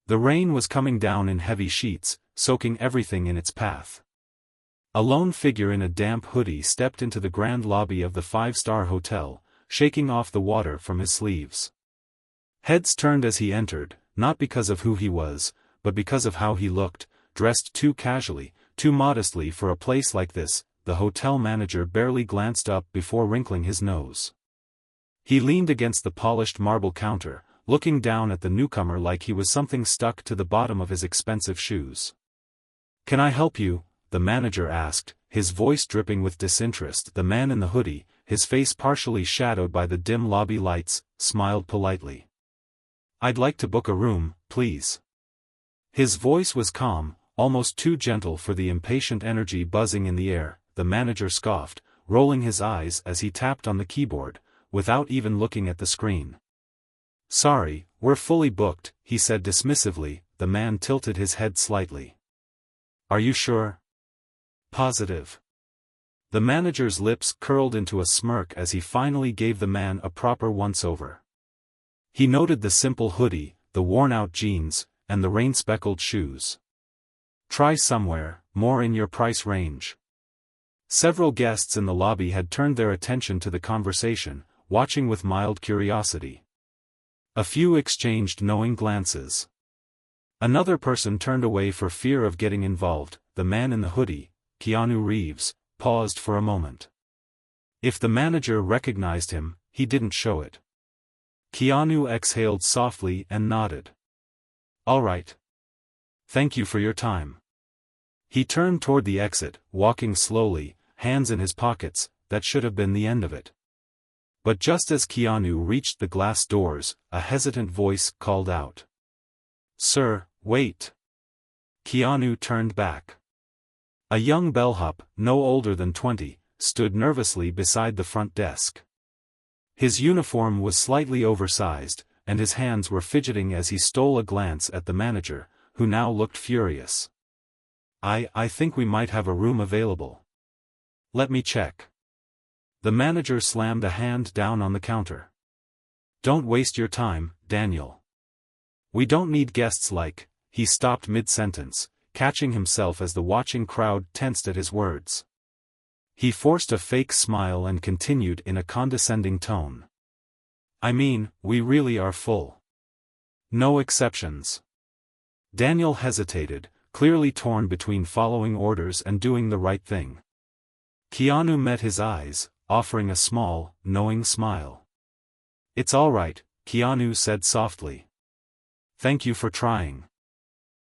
The rain was coming down in heavy sheets, soaking everything in its path. A lone figure in a damp hoodie stepped into the grand lobby of the five-star hotel, shaking off the water from his sleeves. Heads turned as he entered, not because of who he was, but because of how he looked, dressed too casually, too modestly for a place like this. The hotel manager barely glanced up before wrinkling his nose. He leaned against the polished marble counter, looking down at the newcomer like he was something stuck to the bottom of his expensive shoes. "Can I help you?" the manager asked, his voice dripping with disinterest. The man in the hoodie, his face partially shadowed by the dim lobby lights, smiled politely. "I'd like to book a room, please." His voice was calm, almost too gentle for the impatient energy buzzing in the air. The manager scoffed, rolling his eyes as he tapped on the keyboard, without even looking at the screen. "Sorry, we're fully booked," he said dismissively. The man tilted his head slightly. "Are you sure?" "Positive." The manager's lips curled into a smirk as he finally gave the man a proper once-over. He noted the simple hoodie, the worn-out jeans, and the rain-speckled shoes. "Try somewhere more in your price range." Several guests in the lobby had turned their attention to the conversation, watching with mild curiosity. A few exchanged knowing glances. Another person turned away for fear of getting involved. The man in the hoodie, Keanu Reeves, paused for a moment. If the manager recognized him, he didn't show it. Keanu exhaled softly and nodded. "All right. Thank you for your time." He turned toward the exit, walking slowly, hands in his pockets. That should have been the end of it. But just as Keanu reached the glass doors, a hesitant voice called out. "Sir, wait." Keanu turned back. A young bellhop, no older than 20, stood nervously beside the front desk. His uniform was slightly oversized, and his hands were fidgeting as he stole a glance at the manager, who now looked furious. I think we might have a room available." "Let me check." The manager slammed a hand down on the counter. "Don't waste your time, Daniel. We don't need guests like—" He stopped mid-sentence, catching himself as the watching crowd tensed at his words. He forced a fake smile and continued in a condescending tone. "I mean, we really are full. No exceptions." Daniel hesitated, clearly torn between following orders and doing the right thing. Keanu met his eyes, offering a small, knowing smile. "It's all right," Keanu said softly. "Thank you for trying."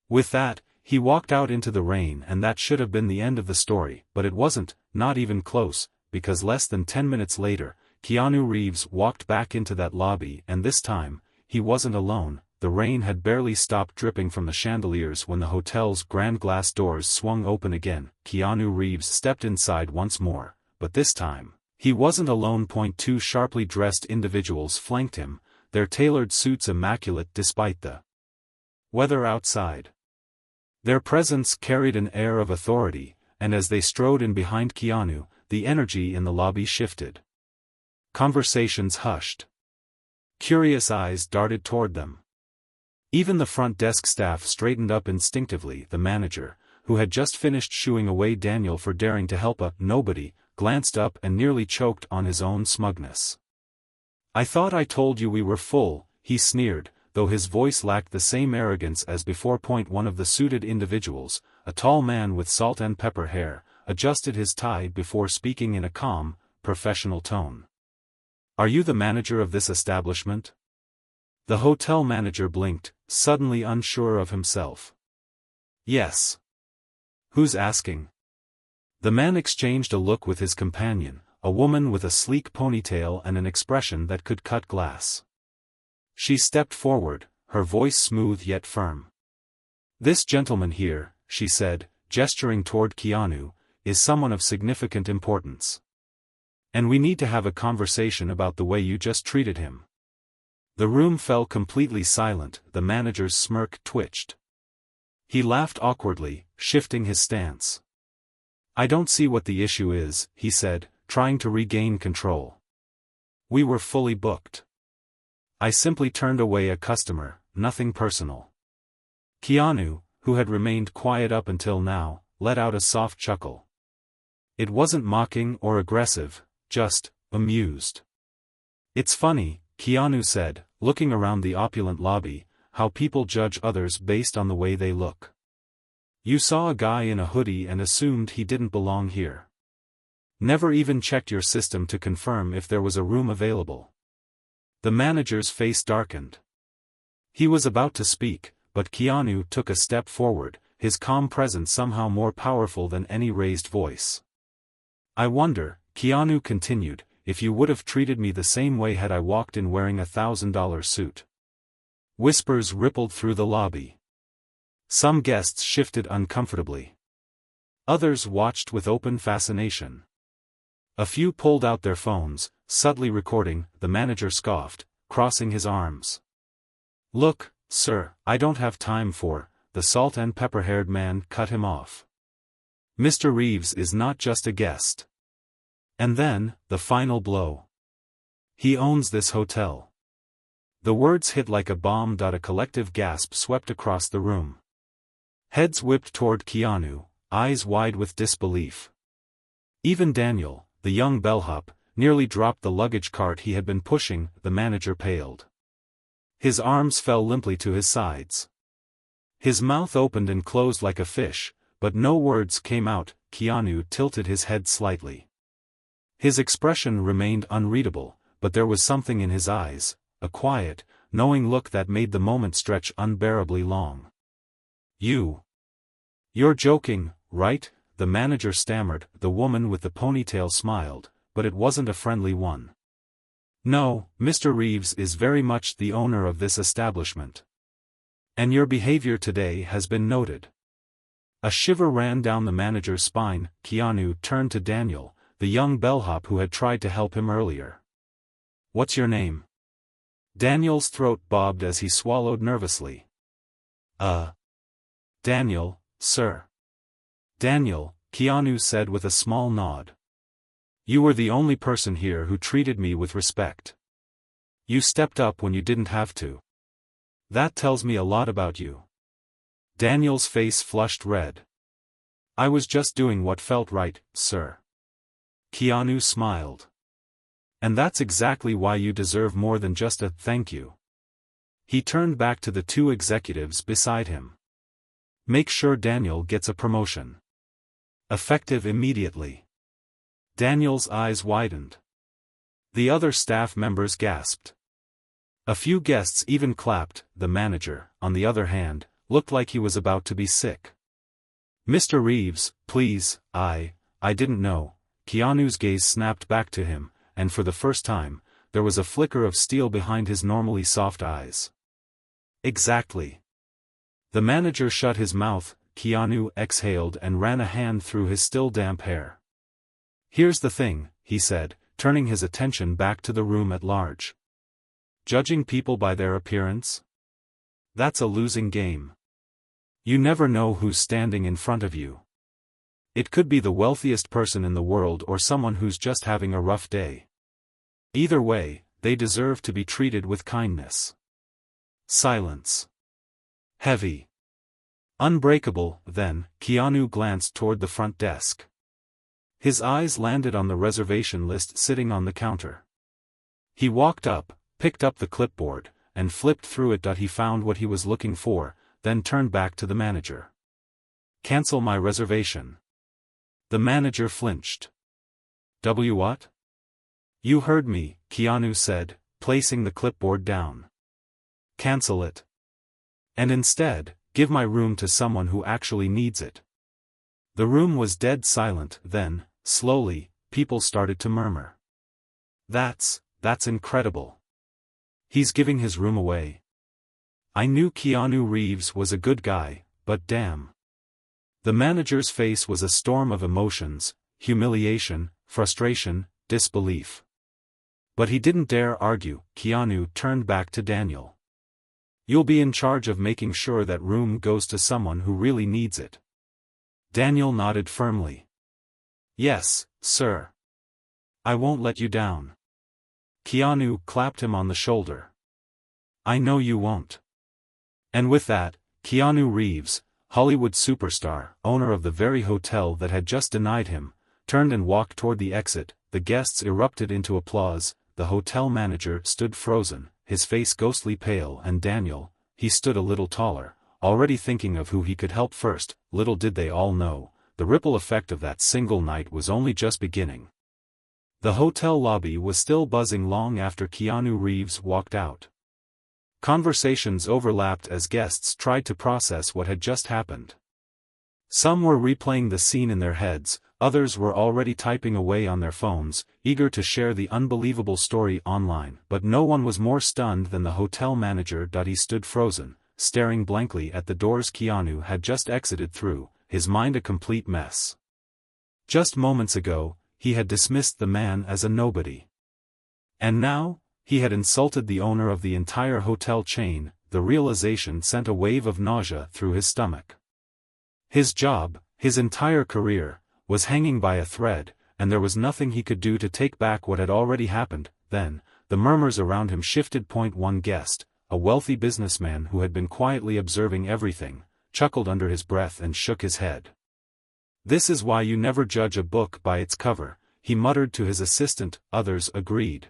With that, he walked out into the rain, and that should have been the end of the story, but it wasn't, not even close, because less than 10 minutes later, Keanu Reeves walked back into that lobby, and this time, he wasn't alone. The rain had barely stopped dripping from the chandeliers when the hotel's grand glass doors swung open again. Keanu Reeves stepped inside once more, but this time, he wasn't alone. Two sharply dressed individuals flanked him, their tailored suits immaculate despite the weather outside. Their presence carried an air of authority, and as they strode in behind Keanu, the energy in the lobby shifted. Conversations hushed. Curious eyes darted toward them. Even the front desk staff straightened up instinctively. The manager, who had just finished shooing away Daniel for daring to help a nobody, glanced up and nearly choked on his own smugness. "I thought I told you we were full," he sneered, though his voice lacked the same arrogance as before. One of the suited individuals, a tall man with salt and pepper hair, adjusted his tie before speaking in a calm, professional tone. "Are you the manager of this establishment?" The hotel manager blinked, suddenly unsure of himself. "Yes." "Who's asking?" The man exchanged a look with his companion, a woman with a sleek ponytail and an expression that could cut glass. She stepped forward, her voice smooth yet firm. "This gentleman here," she said, gesturing toward Keanu, "is someone of significant importance. And we need to have a conversation about the way you just treated him." The room fell completely silent. The manager's smirk twitched. He laughed awkwardly, shifting his stance. "I don't see what the issue is," he said, trying to regain control. "We were fully booked. I simply turned away a customer, nothing personal." Keanu, who had remained quiet up until now, let out a soft chuckle. It wasn't mocking or aggressive, just amused. "It's funny," Keanu said, looking around the opulent lobby, "how people judge others based on the way they look. You saw a guy in a hoodie and assumed he didn't belong here. Never even checked your system to confirm if there was a room available." The manager's face darkened. He was about to speak, but Keanu took a step forward, his calm presence somehow more powerful than any raised voice. "I wonder," Keanu continued, "if you would have treated me the same way had I walked in wearing a $1,000 suit." Whispers rippled through the lobby. Some guests shifted uncomfortably. Others watched with open fascination. A few pulled out their phones, subtly recording. The manager scoffed, crossing his arms. "Look, sir, I don't have time for," the salt and pepper-haired man cut him off. "Mr. Reeves is not just a guest." And then, the final blow. "He owns this hotel." The words hit like a bomb. A collective gasp swept across the room. Heads whipped toward Keanu, eyes wide with disbelief. Even Daniel, the young bellhop, nearly dropped the luggage cart he had been pushing. The manager paled. His arms fell limply to his sides. His mouth opened and closed like a fish, but no words came out. Keanu tilted his head slightly. His expression remained unreadable, but there was something in his eyes, a quiet, knowing look that made the moment stretch unbearably long. "You're joking, right?" the manager stammered. The woman with the ponytail smiled, but it wasn't a friendly one. "No, Mr. Reeves is very much the owner of this establishment. And your behavior today has been noted." A shiver ran down the manager's spine. Keanu turned to Daniel, the young bellhop who had tried to help him earlier. "What's your name?" Daniel's throat bobbed as he swallowed nervously. Daniel, sir." "Daniel," Keanu said with a small nod. "You were the only person here who treated me with respect. You stepped up when you didn't have to. That tells me a lot about you." Daniel's face flushed red. "I was just doing what felt right, sir." Keanu smiled. "And that's exactly why you deserve more than just a thank you." He turned back to the two executives beside him. "Make sure Daniel gets a promotion. Effective immediately." Daniel's eyes widened. The other staff members gasped. A few guests even clapped. The manager, on the other hand, looked like he was about to be sick. "Mr. Reeves, please, I didn't know." Keanu's gaze snapped back to him, and for the first time, there was a flicker of steel behind his normally soft eyes. "Exactly." The manager shut his mouth. Keanu exhaled and ran a hand through his still damp hair. "Here's the thing," he said, turning his attention back to the room at large. "Judging people by their appearance? That's a losing game. You never know who's standing in front of you. It could be the wealthiest person in the world or someone who's just having a rough day. Either way, they deserve to be treated with kindness." Silence. Heavy. Unbreakable. Then, Keanu glanced toward the front desk. His eyes landed on the reservation list sitting on the counter. He walked up, picked up the clipboard, and flipped through it. He found what he was looking for, then turned back to the manager. "Cancel my reservation." The manager flinched. What?" "You heard me," Keanu said, placing the clipboard down. "Cancel it. And instead, give my room to someone who actually needs it." The room was dead silent. Then, slowly, people started to murmur. That's incredible. He's giving his room away." "I knew Keanu Reeves was a good guy, but damn." The manager's face was a storm of emotions: humiliation, frustration, disbelief. But he didn't dare argue. Keanu turned back to Daniel. "You'll be in charge of making sure that room goes to someone who really needs it." Daniel nodded firmly. "Yes, sir. I won't let you down." Keanu clapped him on the shoulder. "I know you won't." And with that, Keanu Reeves, Hollywood superstar, owner of the very hotel that had just denied him, turned and walked toward the exit. The guests erupted into applause. The hotel manager stood frozen, his face ghostly pale, and Daniel, he stood a little taller, already thinking of who he could help first. Little did they all know, the ripple effect of that single night was only just beginning. The hotel lobby was still buzzing long after Keanu Reeves walked out. Conversations overlapped as guests tried to process what had just happened. Some were replaying the scene in their heads, others were already typing away on their phones, eager to share the unbelievable story online. But no one was more stunned than the hotel manager. He stood frozen, staring blankly at the doors Keanu had just exited through, his mind a complete mess. Just moments ago, he had dismissed the man as a nobody. And now, he had insulted the owner of the entire hotel chain. The realization sent a wave of nausea through his stomach. His job, his entire career, was hanging by a thread, and there was nothing he could do to take back what had already happened. Then, the murmurs around him shifted. One guest, a wealthy businessman who had been quietly observing everything, chuckled under his breath and shook his head. "This is why you never judge a book by its cover," he muttered to his assistant. Others agreed.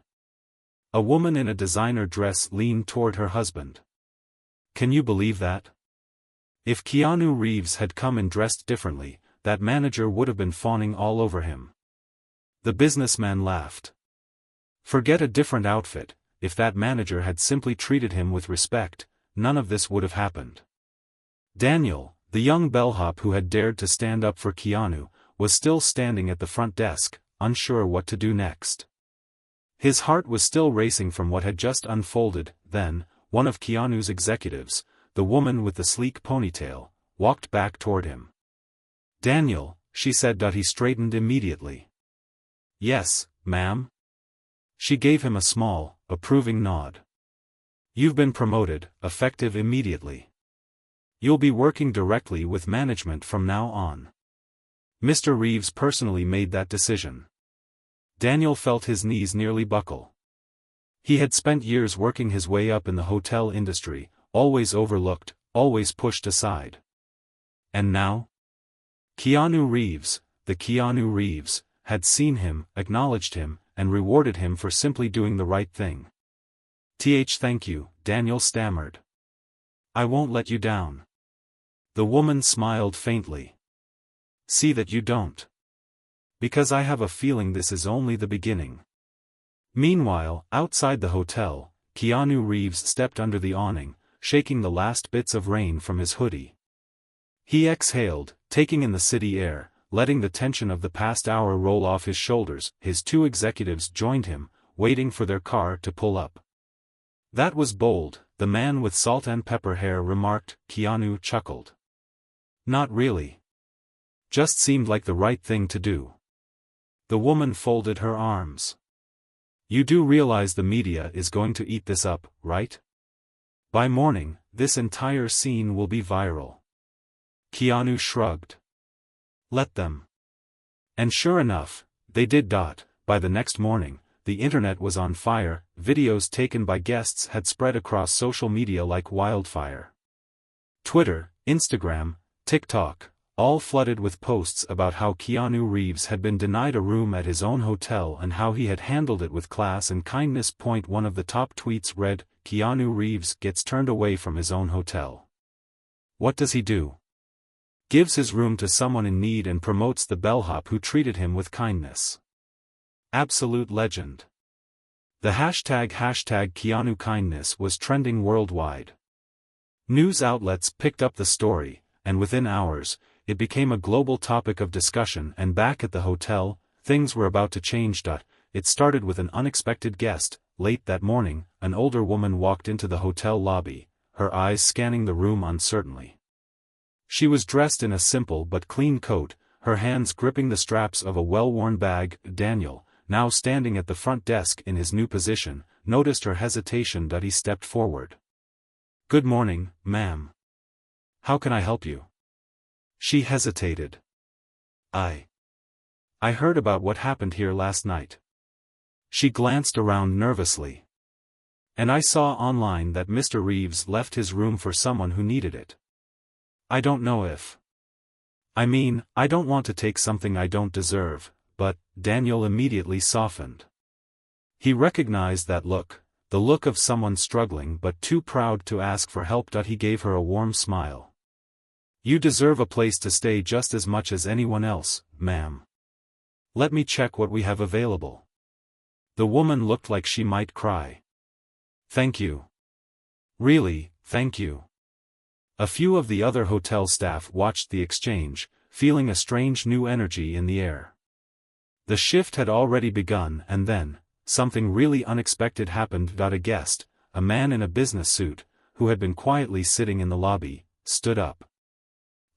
A woman in a designer dress leaned toward her husband. "Can you believe that? If Keanu Reeves had come in dressed differently, that manager would have been fawning all over him." The businessman laughed. "Forget a different outfit, if that manager had simply treated him with respect, none of this would have happened." Daniel, the young bellhop who had dared to stand up for Keanu, was still standing at the front desk, unsure what to do next. His heart was still racing from what had just unfolded. Then, one of Keanu's executives, the woman with the sleek ponytail, walked back toward him. "Daniel," she said. He straightened immediately. "Yes, ma'am?" She gave him a small, approving nod. "You've been promoted, effective immediately. You'll be working directly with management from now on. Mr. Reeves personally made that decision." Daniel felt his knees nearly buckle. He had spent years working his way up in the hotel industry, always overlooked, always pushed aside. And now? Keanu Reeves, the Keanu Reeves, had seen him, acknowledged him, and rewarded him for simply doing the right thing. Thank you," Daniel stammered. "I won't let you down." The woman smiled faintly. "See that you don't. Because I have a feeling this is only the beginning." Meanwhile, outside the hotel, Keanu Reeves stepped under the awning, shaking the last bits of rain from his hoodie. He exhaled, taking in the city air, letting the tension of the past hour roll off his shoulders. His two executives joined him, waiting for their car to pull up. "That was bold," the man with salt and pepper hair remarked. Keanu chuckled. "Not really. Just seemed like the right thing to do." The woman folded her arms. "You do realize the media is going to eat this up, right? By morning, this entire scene will be viral." Keanu shrugged. "Let them." And sure enough, they did. By the next morning, the internet was on fire. Videos taken by guests had spread across social media like wildfire. Twitter, Instagram, TikTok, all flooded with posts about how Keanu Reeves had been denied a room at his own hotel and how he had handled it with class and kindness. One of the top tweets read, "Keanu Reeves gets turned away from his own hotel. What does he do? Gives his room to someone in need and promotes the bellhop who treated him with kindness. Absolute legend." The hashtag Keanu kindness was trending worldwide. News outlets picked up the story, and within hours, it became a global topic of discussion. And back at the hotel, things were about to change. It started with an unexpected guest. Late that morning, an older woman walked into the hotel lobby, her eyes scanning the room uncertainly. She was dressed in a simple but clean coat, her hands gripping the straps of a well-worn bag. Daniel, now standing at the front desk in his new position, noticed her hesitation. He stepped forward. "Good morning, ma'am. How can I help you?" She hesitated. I heard about what happened here last night." She glanced around nervously. "And I saw online that Mr. Reeves left his room for someone who needed it." I don't know if. I mean, I don't want to take something I don't deserve, but, Daniel immediately softened. He recognized that look, the look of someone struggling but too proud to ask for help. He gave her a warm smile. You deserve a place to stay just as much as anyone else, ma'am. Let me check what we have available. The woman looked like she might cry. Thank you. Really, thank you. A few of the other hotel staff watched the exchange, feeling a strange new energy in the air. The shift had already begun and then, something really unexpected happened. A guest, a man in a business suit, who had been quietly sitting in the lobby, stood up.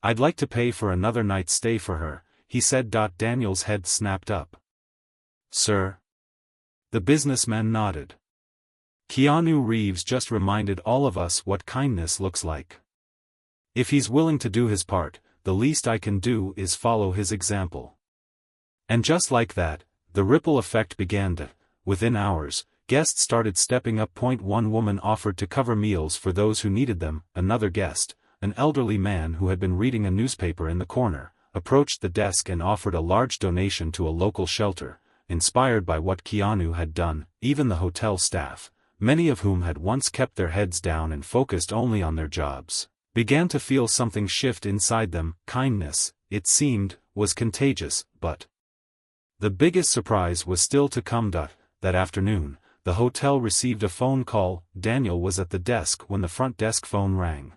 I'd like to pay for another night's stay for her, he said. Daniel's head snapped up. Sir? The businessman nodded. Keanu Reeves just reminded all of us what kindness looks like. If he's willing to do his part, the least I can do is follow his example. And just like that, the ripple effect began to, within hours, guests started stepping up. One woman offered to cover meals for those who needed them. Another guest, an elderly man who had been reading a newspaper in the corner, approached the desk and offered a large donation to a local shelter, inspired by what Keanu had done. Even the hotel staff, many of whom had once kept their heads down and focused only on their jobs, began to feel something shift inside them. Kindness, it seemed, was contagious, but the biggest surprise was still to come. That afternoon, the hotel received a phone call. Daniel was at the desk when the front desk phone rang.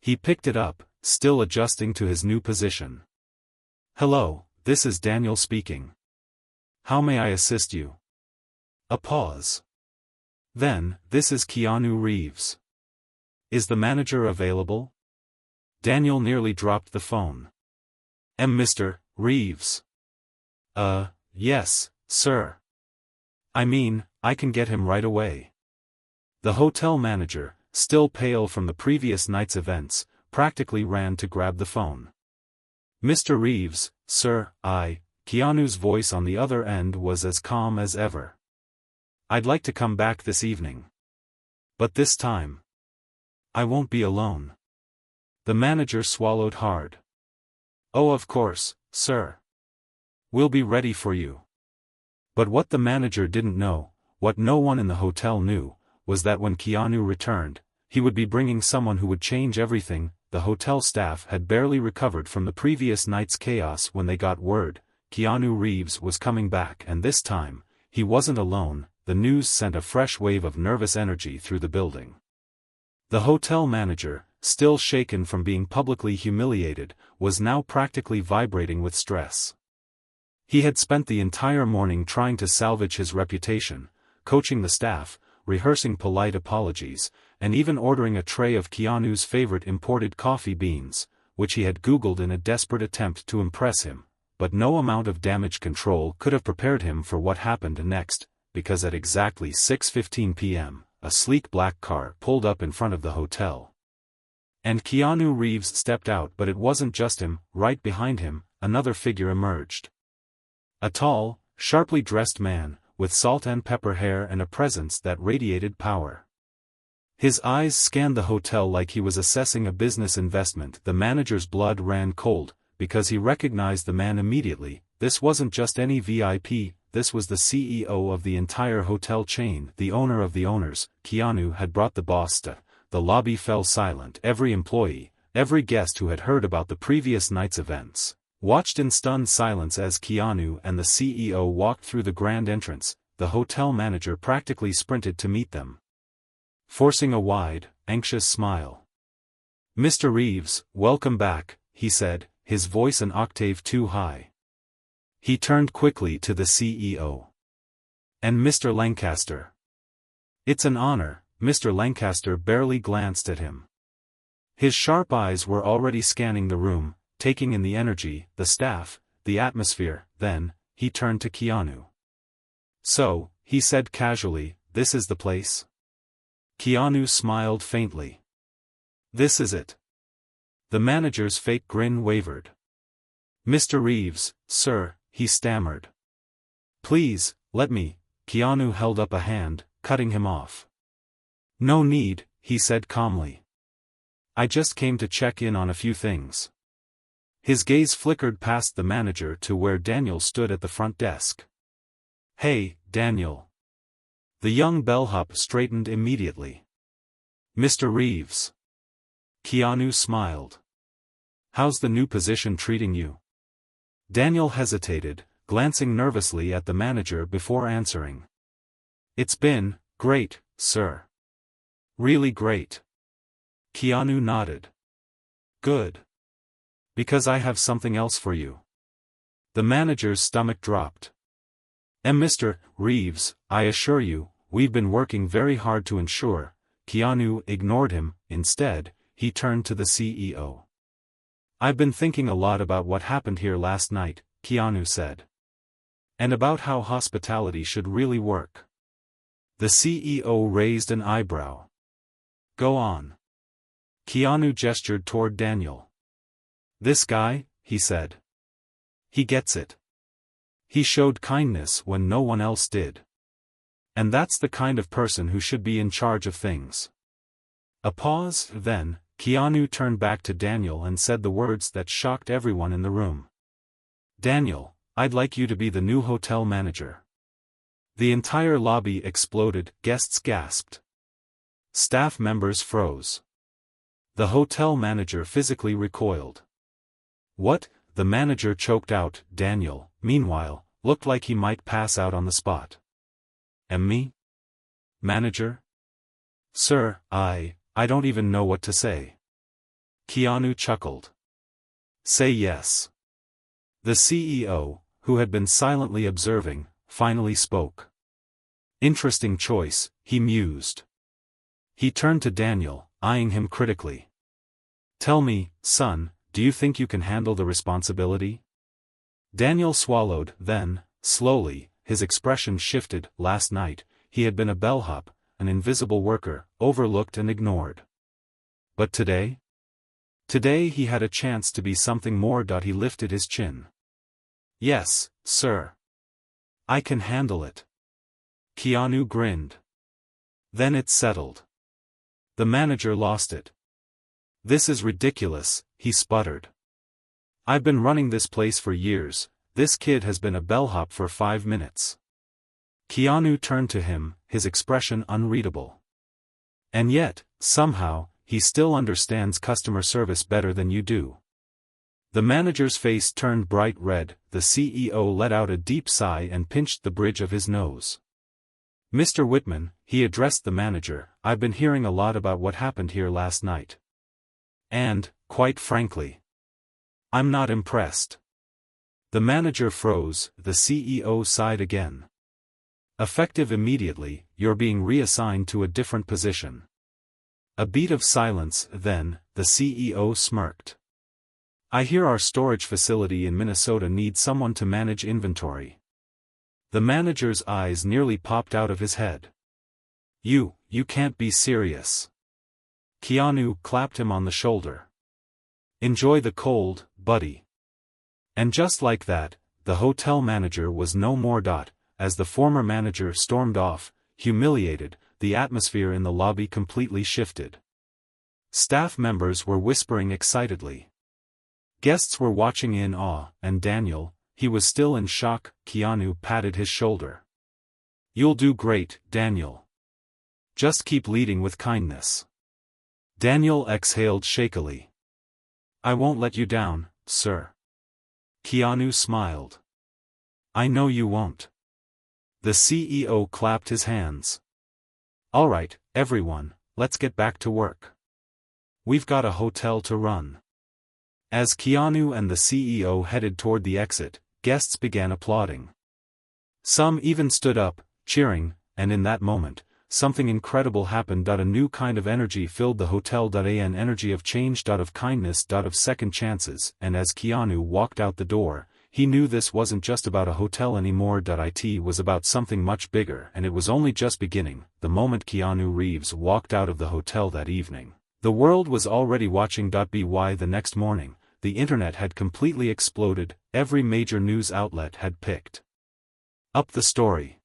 He picked it up, still adjusting to his new position. Hello, this is Daniel speaking. How may I assist you? A pause. Then, this is Keanu Reeves. Is the manager available? Daniel nearly dropped the phone. Mr. Reeves. Yes, sir. I mean, I can get him right away. The hotel manager, still pale from the previous night's events, practically ran to grab the phone. Mr. Reeves, sir, Keanu's voice on the other end was as calm as ever. I'd like to come back this evening. But this time, I won't be alone. The manager swallowed hard. Oh, of course, sir. We'll be ready for you. But what the manager didn't know, what no one in the hotel knew, was that when Keanu returned, he would be bringing someone who would change everything. The hotel staff had barely recovered from the previous night's chaos when they got word Keanu Reeves was coming back, and this time, he wasn't alone. The news sent a fresh wave of nervous energy through the building. The hotel manager, still shaken from being publicly humiliated, was now practically vibrating with stress. He had spent the entire morning trying to salvage his reputation, coaching the staff, rehearsing polite apologies, and even ordering a tray of Keanu's favorite imported coffee beans, which he had Googled in a desperate attempt to impress him. But no amount of damage control could have prepared him for what happened next, because at exactly 6:15 p.m., a sleek black car pulled up in front of the hotel. And Keanu Reeves stepped out, but it wasn't just him. Right behind him, another figure emerged. A tall, sharply dressed man, with salt and pepper hair and a presence that radiated power. His eyes scanned the hotel like he was assessing a business investment. The manager's blood ran cold, because he recognized the man immediately. This wasn't just any VIP, this was the CEO of the entire hotel chain, the owner of the owners. Keanu had brought the boss to. The lobby fell silent. Every employee, every guest who had heard about the previous night's events, watched in stunned silence as Keanu and the CEO walked through the grand entrance. The hotel manager practically sprinted to meet them, forcing a wide, anxious smile. Mr. Reeves, welcome back, he said, his voice an octave too high. He turned quickly to the CEO. And Mr. Lancaster. It's an honor. Mr. Lancaster barely glanced at him. His sharp eyes were already scanning the room, taking in the energy, the staff, the atmosphere. Then, he turned to Keanu. So, he said casually, this is the place? Keanu smiled faintly. This is it. The manager's fake grin wavered. Mr. Reeves, sir, he stammered. Please, let me. Keanu held up a hand, cutting him off. No need, he said calmly. I just came to check in on a few things. His gaze flickered past the manager to where Daniel stood at the front desk. Hey, Daniel. The young bellhop straightened immediately. Mr. Reeves. Keanu smiled. How's the new position treating you? Daniel hesitated, glancing nervously at the manager before answering. It's been great, sir. Really great. Keanu nodded. Good. Because I have something else for you. The manager's stomach dropped. And Mr. Reeves, I assure you, we've been working very hard to ensure. Keanu ignored him. Instead, he turned to the CEO. I've been thinking a lot about what happened here last night, Keanu said. And about how hospitality should really work. The CEO raised an eyebrow. Go on. Keanu gestured toward Daniel. This guy, he said. He gets it. He showed kindness when no one else did. And that's the kind of person who should be in charge of things. A pause, then, Keanu turned back to Daniel and said the words that shocked everyone in the room. Daniel, I'd like you to be the new hotel manager. The entire lobby exploded, guests gasped. Staff members froze. The hotel manager physically recoiled. What? The manager choked out. Daniel, meanwhile, looked like he might pass out on the spot. And me? Manager? Sir, I don't even know what to say. Keanu chuckled. Say yes. The CEO, who had been silently observing, finally spoke. Interesting choice, he mused. He turned to Daniel, eyeing him critically. Tell me, son, do you think you can handle the responsibility? Daniel swallowed, then, slowly, his expression shifted. Last night, he had been a bellhop, an invisible worker, overlooked and ignored. But today? Today he had a chance to be something more. He lifted his chin. Yes, sir. I can handle it. Keanu grinned. Then it settled. The manager lost it. This is ridiculous, he sputtered. I've been running this place for years, this kid has been a bellhop for 5 minutes. Keanu turned to him, his expression unreadable. And yet, somehow, he still understands customer service better than you do. The manager's face turned bright red. The CEO let out a deep sigh and pinched the bridge of his nose. Mr. Whitman, he addressed the manager, I've been hearing a lot about what happened here last night. And, quite frankly, I'm not impressed. The manager froze. The CEO sighed again. Effective immediately, you're being reassigned to a different position. A beat of silence, then, the CEO smirked. I hear our storage facility in Minnesota needs someone to manage inventory. The manager's eyes nearly popped out of his head. You can't be serious. Keanu clapped him on the shoulder. Enjoy the cold, buddy. And just like that, the hotel manager was no more. As the former manager stormed off, humiliated, the atmosphere in the lobby completely shifted. Staff members were whispering excitedly. Guests were watching in awe, and Daniel, he was still in shock. Keanu patted his shoulder. You'll do great, Daniel. Just keep leading with kindness. Daniel exhaled shakily. I won't let you down, sir. Keanu smiled. I know you won't. The CEO clapped his hands. All right, everyone, let's get back to work. We've got a hotel to run. As Keanu and the CEO headed toward the exit, guests began applauding. Some even stood up, cheering, and in that moment, something incredible happened. A new kind of energy filled the hotel. An energy of change, of kindness, of second chances, and as Keanu walked out the door, he knew this wasn't just about a hotel anymore. It was about something much bigger, and it was only just beginning. The moment Keanu Reeves walked out of the hotel that evening, the world was already watching. By the next morning, the internet had completely exploded. Every major news outlet had picked up the story.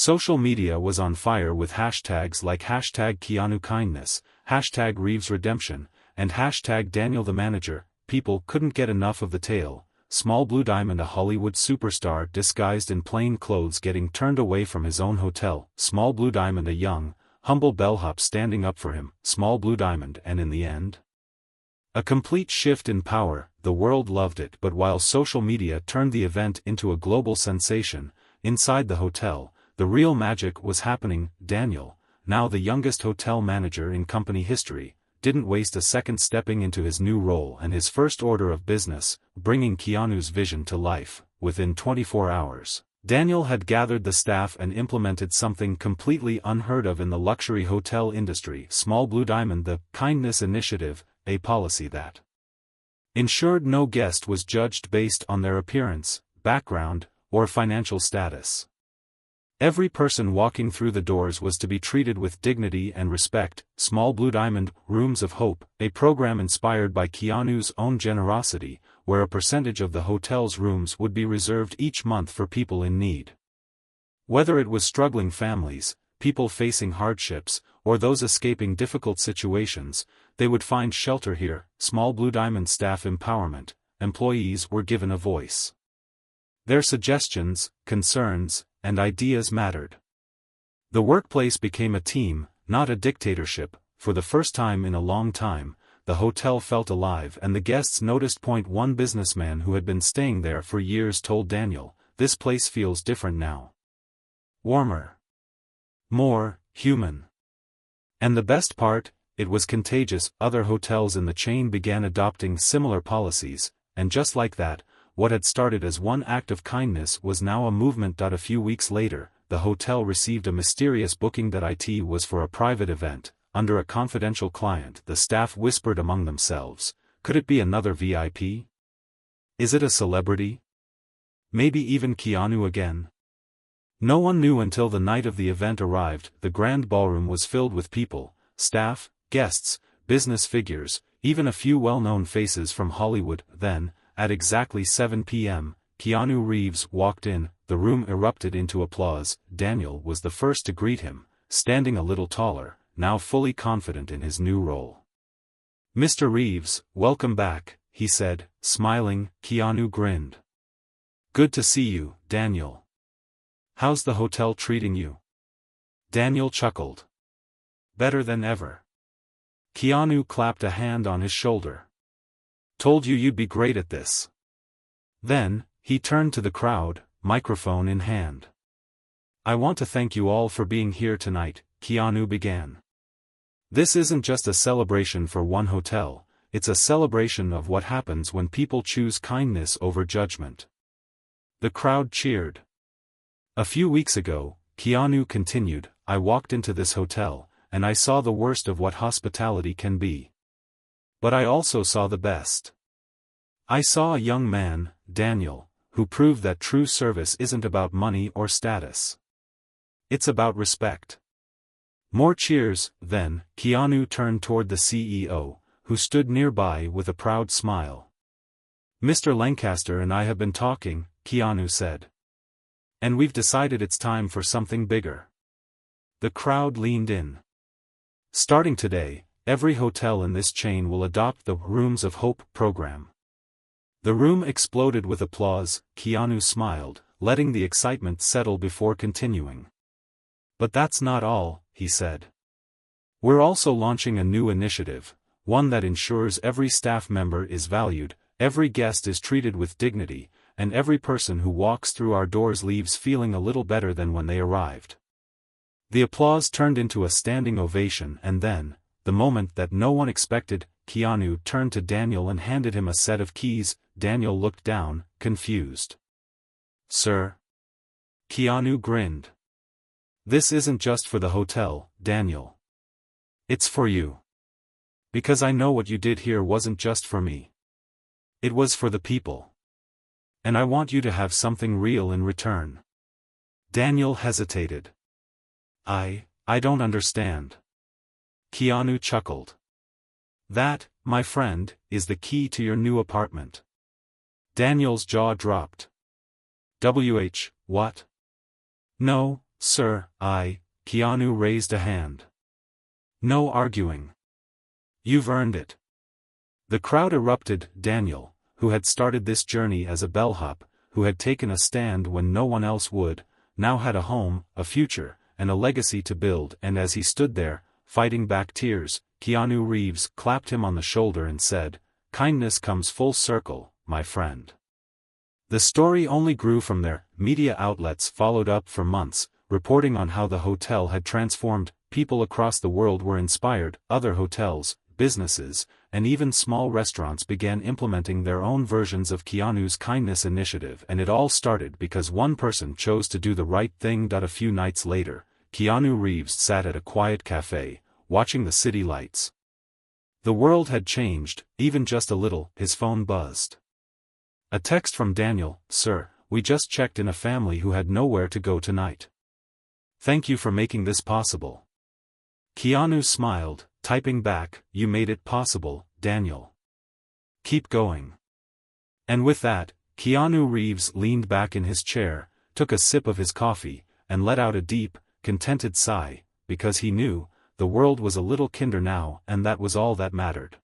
Social media was on fire with hashtags like hashtag Keanu Kindness, hashtag Reeves Redemption, and hashtag Daniel the Manager. People couldn't get enough of the tale. Small Blue Diamond, a Hollywood superstar disguised in plain clothes, getting turned away from his own hotel. Small Blue Diamond, a young, humble bellhop standing up for him. Small Blue Diamond, and in the end, a complete shift in power. The world loved it, but while social media turned the event into a global sensation, inside the hotel, the real magic was happening. Daniel, now the youngest hotel manager in company history, didn't waste a second stepping into his new role and his first order of business, bringing Keanu's vision to life. Within 24 hours, Daniel had gathered the staff and implemented something completely unheard of in the luxury hotel industry. Small Blue Diamond, the Kindness Initiative, a policy that ensured no guest was judged based on their appearance, background, or financial status. Every person walking through the doors was to be treated with dignity and respect. Small Blue Diamond, Rooms of Hope, a program inspired by Keanu's own generosity, where a percentage of the hotel's rooms would be reserved each month for people in need. Whether it was struggling families, people facing hardships, or those escaping difficult situations, they would find shelter here. Small Blue Diamond staff empowerment, employees were given a voice. Their suggestions, concerns, and ideas mattered. The workplace became a team, not a dictatorship. For the first time in a long time, the hotel felt alive and the guests noticed. One businessman who had been staying there for years told Daniel, "This place feels different now. Warmer. More human. And the best part, it was contagious." Other hotels in the chain began adopting similar policies, and just like that, what had started as one act of kindness was now a movement. A few weeks later, the hotel received a mysterious booking that it was for a private event, under a confidential client. The staff whispered among themselves, "Could it be another VIP? Is it a celebrity? Maybe even Keanu again?" No one knew until the night of the event arrived. The grand ballroom was filled with people, staff, guests, business figures, even a few well-known faces from Hollywood. Then, at exactly 7 p.m., Keanu Reeves walked in. The room erupted into applause. Daniel was the first to greet him, standing a little taller, now fully confident in his new role. "Mr. Reeves, welcome back," he said, smiling. Keanu grinned. "Good to see you, Daniel. How's the hotel treating you?" Daniel chuckled. "Better than ever." Keanu clapped a hand on his shoulder. "Told you you'd be great at this." Then, he turned to the crowd, microphone in hand. "I want to thank you all for being here tonight," Keanu began. "This isn't just a celebration for one hotel, it's a celebration of what happens when people choose kindness over judgment." The crowd cheered. "A few weeks ago," Keanu continued, "I walked into this hotel, and I saw the worst of what hospitality can be. But I also saw the best. I saw a young man, Daniel, who proved that true service isn't about money or status. It's about respect." More cheers. Then, Keanu turned toward the CEO, who stood nearby with a proud smile. "Mr. Lancaster and I have been talking," Keanu said. "And we've decided it's time for something bigger." The crowd leaned in. "Starting today, every hotel in this chain will adopt the Rooms of Hope program." The room exploded with applause. Keanu smiled, letting the excitement settle before continuing. "But that's not all," he said. "We're also launching a new initiative, one that ensures every staff member is valued, every guest is treated with dignity, and every person who walks through our doors leaves feeling a little better than when they arrived." The applause turned into a standing ovation, and then, the moment that no one expected, Keanu turned to Daniel and handed him a set of keys. Daniel looked down, confused. "Sir?" Keanu grinned. "This isn't just for the hotel, Daniel. It's for you. Because I know what you did here wasn't just for me. It was for the people. And I want you to have something real in return." Daniel hesitated. I don't understand." Keanu chuckled. "That, my friend, is the key to your new apartment." Daniel's jaw dropped. What? "No, Sir, Keanu raised a hand. No arguing. You've earned it. The crowd erupted. Daniel, who had started this journey as a bellhop, who had taken a stand when no one else would, now had a home, a future, and a legacy to build, and as he stood there, fighting back tears, Keanu Reeves clapped him on the shoulder and said, "Kindness comes full circle, my friend." The story only grew from there. Media outlets followed up for months, reporting on how the hotel had transformed. People across the world were inspired. Other hotels, businesses, and even small restaurants began implementing their own versions of Keanu's kindness initiative, and it all started because one person chose to do the right thing. A few nights later, Keanu Reeves sat at a quiet cafe, watching the city lights. The world had changed, even just a little. His phone buzzed. A text from Daniel: "Sir, we just checked in a family who had nowhere to go tonight. Thank you for making this possible." Keanu smiled, typing back, "You made it possible, Daniel. Keep going." And with that, Keanu Reeves leaned back in his chair, took a sip of his coffee, and let out a deep, contented sigh, because he knew, the world was a little kinder now, and that was all that mattered.